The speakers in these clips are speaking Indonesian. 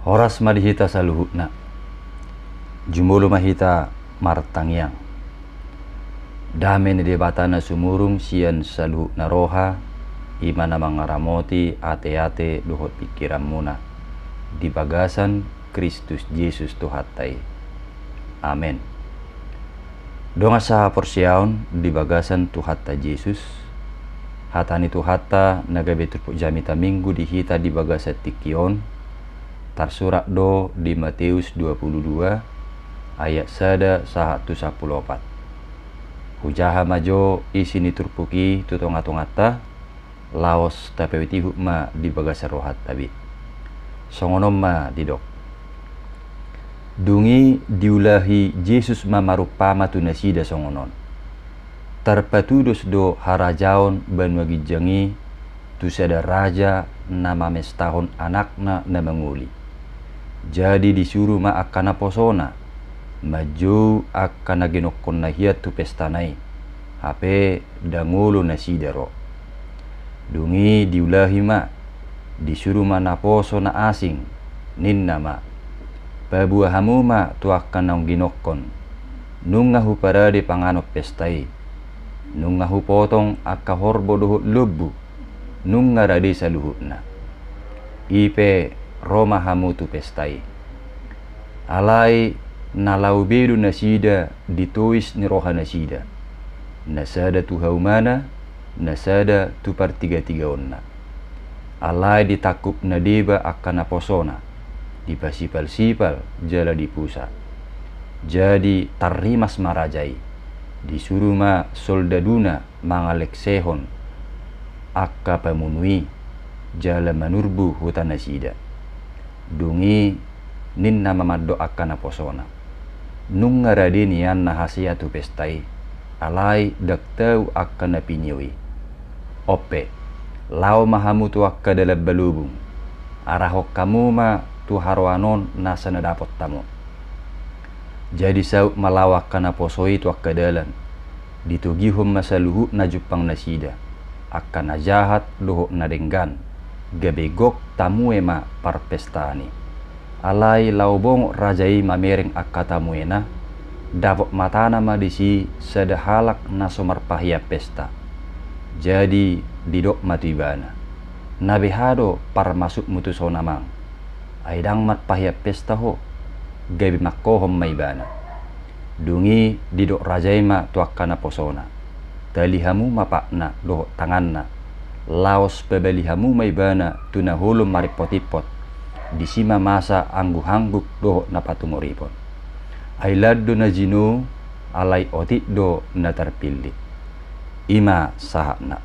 Horas madihita saluhutna, jumulu mahita martangyang. Dame ni debatana sumurung sian saluhutna roha, imana mangaramoti ate-ate duhot pikiran muna. Di bagasan Kristus Yesus Tuhatai. Amen. Donga saha porsiaon di bagasan Tuhatta Yesus. Hatani Tuhatta nagabetur jamita minggu dihita di bagasa tikion. Tarsurak do di Matius 22 ayat 1 saha 114. Hujaha majo isini turpuki tutonga-tongata laos tapewiti hukma di bagasa rohat tabi. Songonom ma didok. Dungi diulahi Yesus mamarupama tunasida songonon. Tarpatudos do harajaon banwagi jangi tusada raja nama mestahon anakna na manguli. Jadi disuruh ma akana posona maju akana genokon na hiat tu pestanai hape dangulu nasidaro. Dungi diulahi ma disuruh ma naposo na asing ninna ma pabuahamu ma tu akana ginokon nungahu parade panganok pestai nungahu potong akka horbo dohut lebu nungarade saluhutna ipe Roma hamu tu pestai alai nalau bedu nasida dituis ni roha nasida nasada tu haumana nasada tu partiga-tiga onna alai ditakup nadeba akana posona dipasipal-sipal jala dipusa jadi tarimas marajai disuruh ma soldaduna mangalek sehon akka pamunui jala manurbu hutan nasida dungi ninna mamaddo akana posona nungarade nian nahasia tu pestai alai daktau akana pinyewi ope lau mahamu tu akka dalam balubung arahok kamu ma tu harwanon nasana dapot tamu jadi sau malawak kana posoi tu akka dalan ditugihum masaluhu na jupang nasida akana jahat luhuk na denggan gabegok tamu ema parpestani alai laubong rajai mamereng akka tamuena dapok matana ma disi sedahalak nasomar pahia pesta jadi didok matibana nabehado par masuk mutusona mang aidang mat pahia pesta ho gabi makohom maibana dungi didok rajai ma tuakana posona talihamu mapakna doh tanganna laos pebalihamu maibana tuna hulum maripot-ipot disima masa anggu-hangguk do napatungoripon ailad do na jinu alai otik do na terpilih ima sahakna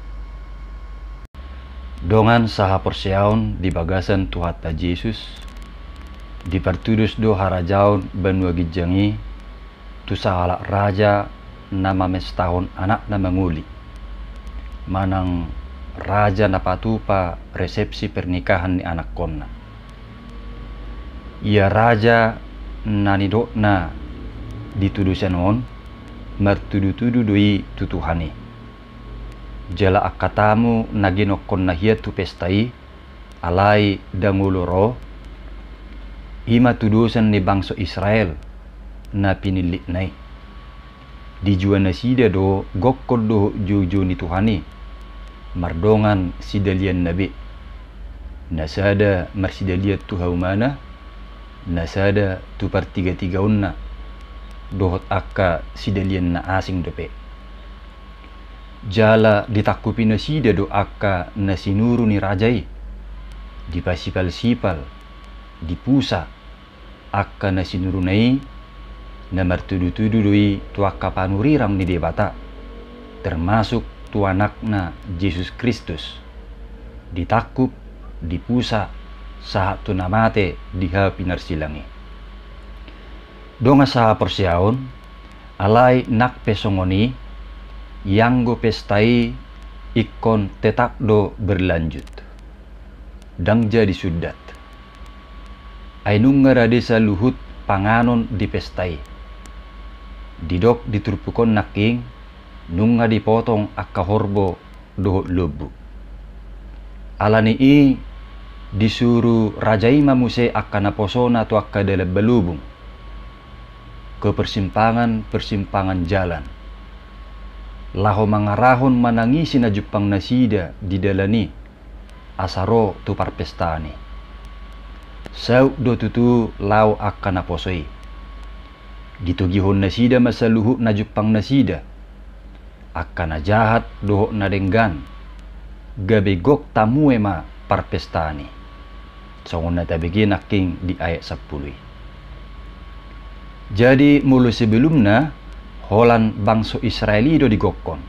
dongan saha porsiaon di bagasan Tuhatta Yesus dipertudus do harajaon banua gijangi tu sahalak raja nama mestahon anak na manguli manang raja napatupa resepsi pernikahan ni anak konna ia raja nanidokna ditudusanon mertudu-tudu doi tutuhani jala akatamu naginok konna hiat tu pestai alai danguluro ima tudusan ni bangsa Israel na pinilik nai dijuan nasida do gokkol do juju ni tuhani mardongan sidalian nabi nasada marsidaliat tu haumana nasada tu partiga-tiga unna dohot akka sidalian na asing dope jala ditakupi nasida do akka nasinuru ni rajai dipasipal-sipal dipusa akka nasinuru nai na martudu-tudu doi tu akka panurirang ni debata termasuk tu anakna Yesus Kristus ditakup dipusa saat tu namate diha pinarsilangi donga saha persiaon alai nak pesongoni yang go pestai ikon tetap do berlanjut dang jadi sudat ainunga desa luhut panganon di pestai didok diturpukon naking nunga dipotong akka horbo dohot lebu alani i disuruh rajaima muse akan naposona tu akka dalam belubung ke persimpangan jalan. Laho mangarahon manangisi na jupang nasida di dalani asaro tu parpestani. Sau do tutu lau akan naposoi. Ditugihon nasida masaluhu na jupang nasida. Akan najahat doho na denggan. Gabegok tamu ema parpestani. Songon na tabigin aking di ayat 10. Jadi mulu sebelumnya holan bangsa Israeli do digokon.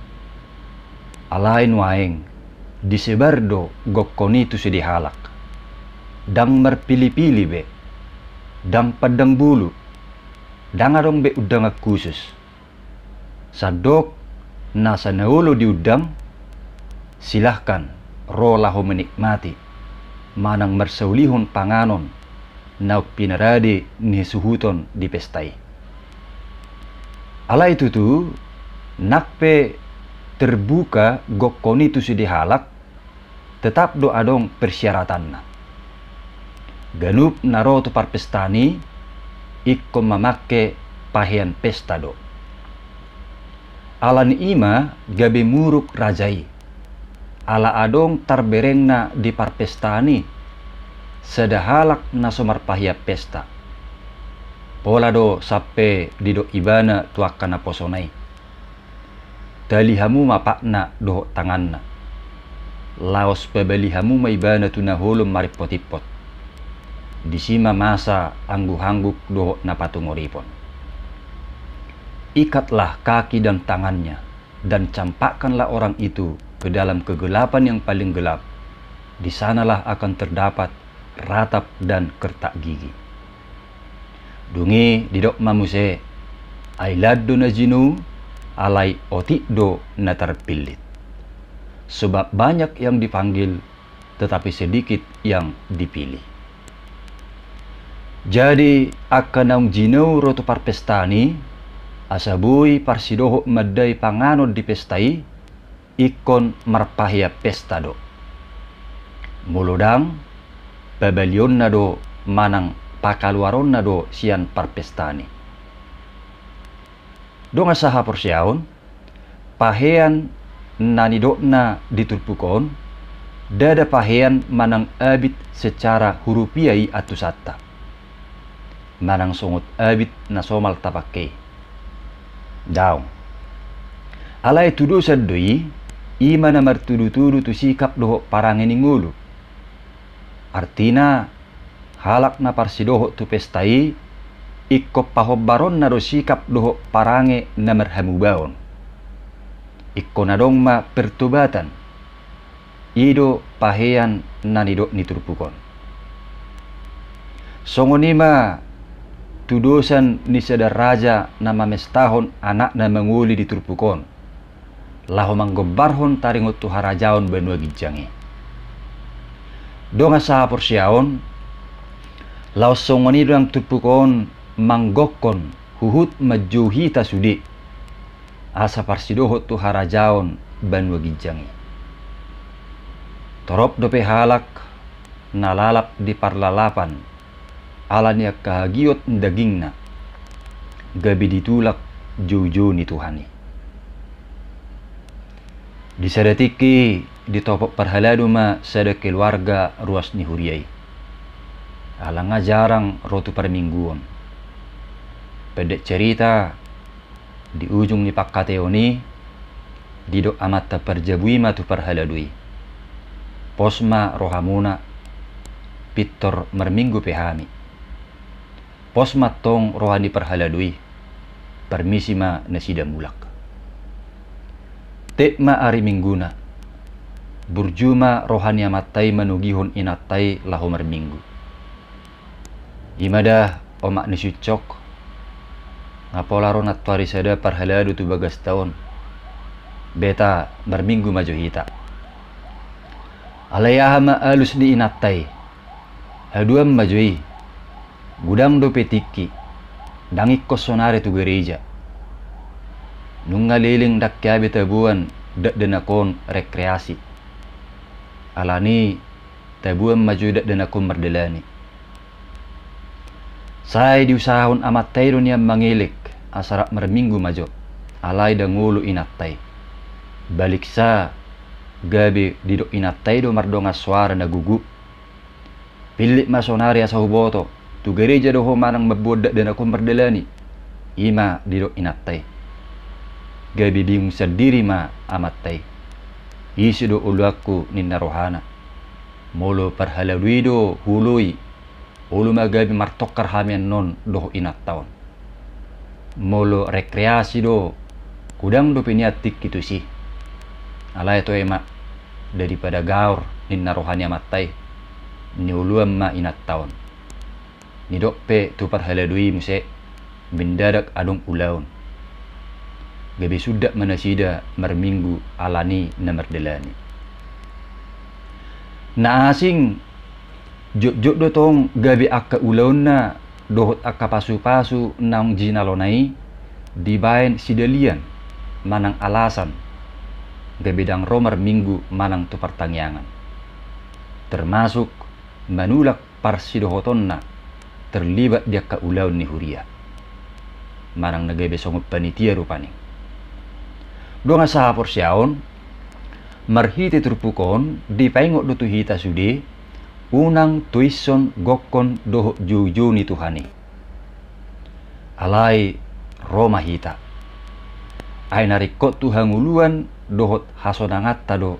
Alain waeng disebar do gokon itu sedihalak. Dang merpilih-pilih be. Dang padang bulu. Dang adong be udang khusus. Sadok nasa naulo di udang. Silahkan rolahu menikmati. Manang mersaulihon panganon. Na pinaradi ni suhuton di pestai. Ala itu tu nakpe terbuka gokon itu sedihalak. Tetap do adong persyaratanna. Ganup naro tu parpestani ikko mamake pahian pesta do. Alan ima gabe muruk rajai. Ala adong tarberengna di parpestani sedahalak na somar pahia pesta. Pola do sape di do ibana tuakan na posonai. Talihamu mapakna do tanganna. Laos pebalihamu maibana tu na holom maripot-ipot. Disima masa anggu-hangguk doho na patungoripon. Ikatlah kaki dan tangannya dan campakkanlah orang itu ke dalam kegelapan yang paling gelap. Di sanalah akan terdapat ratap dan kertak gigi. Dungi didok mamuse ailad do na jinu alai otik do na terpilit. Sebab banyak yang dipanggil tetapi sedikit yang dipilih. Jadi akan naung jinau roto parpestani asabui parsidoho madai panganod di pestai ikon marpahia pesta do. Muludang pabalion na do manang pakaluaron na do sian parpestani. Dong asaha porsyaon pahean nanidok na diturpukon dada pahean manang abit secara hurupiai atusata. Manang sungut abit na somal tapake. Daw. Alay tudo sa doi, ima na martudu-tudu tu sikap doho parangin ngulu. Artina, halak na parsidoho tu pestai, ikko pahobaron na do sikap doho parange na marhamubaon. Ikko na dong ma pertubatan. Ido pahean na nidok niturpukon. Songonima tudosan ni sada raja na mamestahon anak na manguli di turpukon. Laho manggobarhon taringot tu harajaon benua gijangi. Donga sa porsyaon lao songoni doang turpukon manggokon huhut majuhi tasudi. Asa parsidoho tu harajaon benua gijangi. Torop dope halak nalalap di parlalapan. Alanya kahagiot dagingna gabi ditulak juju ni Tuhani. Di sadatiki ditopok parhaladu ma sada keluarga ruas ni huriai. Alanga jarang rotu permingguan. Pedek cerita di ujung ni pakkateoni didok amat perjabui ma tu parhaladui. Posma rohamuna pitor merminggu pehami. Pos matong rohani perhaladui permisi ma nasida mulak. Tek ma ari mingguna burjuma rohani amatai manugihon inatai lahomar minggu. Imada omak nisucok ngapolaron at parisada parhaladu tu bagas taon. Beta berminggu maju hita. Alayaha ma alus di inatai. Haduam majui. Gudang do petiki, dangik kosonare tu gereja. Nunga liling dak kyabe tabuan dak denakon rekreasi. Alani tabuan majudat dan aku merdelani. Saya diusahon amat tayo niya mangilik asarap merminggu majo, alay da ngulu inatay. Balik sa gabi didok inatay do mardonga suara na gugu. Pilit masonari asa huboto, tu gereja do ho manang mabudak dan aku merdelani. Ima didok inatay. Gabi bingung sendiri ma amat tay. Isi do ulu aku ninna rohana. Molo parhalawido hului. Ulu magabi martokar hamian non doh inat taon. Molo rekreasi do kudang do piniatik gitu sih. Alay to emak daripada gaur ninna rohani amat tay. Ni uluam ma inat taon. Ni dokpe tu parhaladui muse mendadak adong ulaun. Gabi sudah manasida merminggu alani na merdelani. Na asing jok do tong gabi akka ulaun na dohot akka pasu-pasu nang jinalonai dibayan sidalian manang alasan gabi dang romer minggu manang tu pertanyaan. Termasuk manulak parsidohoton na terlibat dia ka ulaun ni huria. Manang nagabe songot panitia rupani. Donga sahapor siaon marhiti turpukon di paingok do tuhita sude unang tuison gokon doho juju ni Tuhani. Alai Roma hita. Ay narikot tuhang uluan dohot hasonangat tado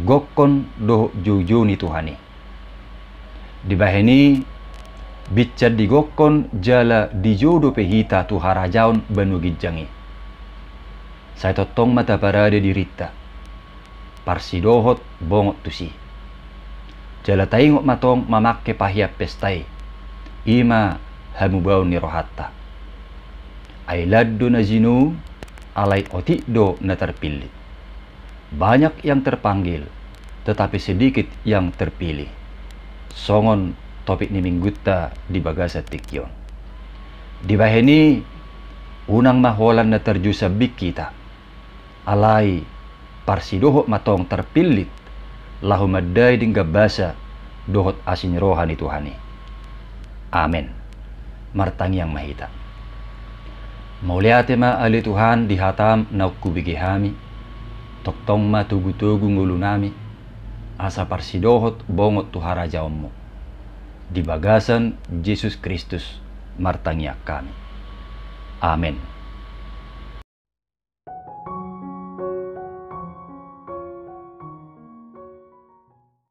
gokon doho juju ni Tuhani. Di baheni bicar di gokon jala di jodo pehita tu harajaon banu gijangi. Saya totong mata parade dirita. Parsidohot bongot tusi. Jala taingok matong mamakke pahiap pestai. Ima hamubau ni rohatta. Ay laddo na zinu, alay otikdo na terpilih. Banyak yang terpanggil, tetapi sedikit yang terpilih. Songon topik ni minggutta di bagasa tikyon. Di baheni unang maholan na terjusabik kita. Alai parsidohot matong terpilit lahu madai dingga basa dohot asin rohani Tuhani. Amen. Martang yang mahita. Mauliate ma ali Tuhan dihatam naukku bigihami. Toktong ma tugu-tugu ngulunami. Asa parsidohot bongot tuhara jaommu. Di bagasan Yesus Kristus martangnya kami. Amen.